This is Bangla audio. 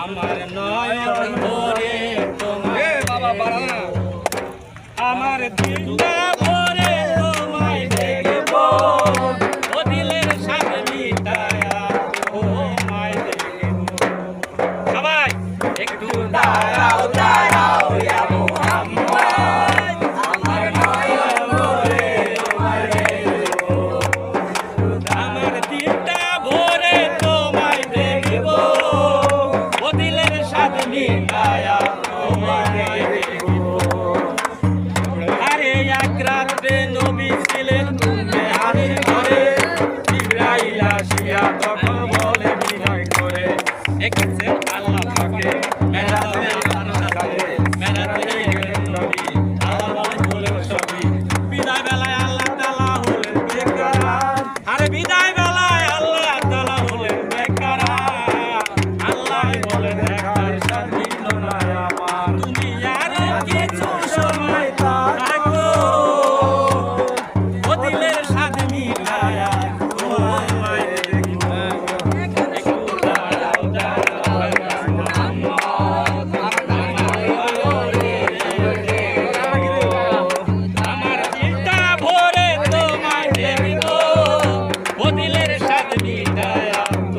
আমার নয়ন ভরে তোমায় আমার দিলটা ভরে তোমায় দেখব ও দিলের সাথে মিটায়া তোমায় দেখব সবাই একটু দাঁড়াও দাঁড়াও ইয়া মুহাম্মদ আমার নয়ন ভরে তোমায় দেখব আমার দিলটা ভরে তোমায় দেখব ও দিলের সাথে মিটায়া তোমায় দেখব আরে এক রাতে নবী ছিলেন মেহারের ঘরে জিবরাইল আসিয়া তখন বলে বিনয় করে একেছে আল্লাহ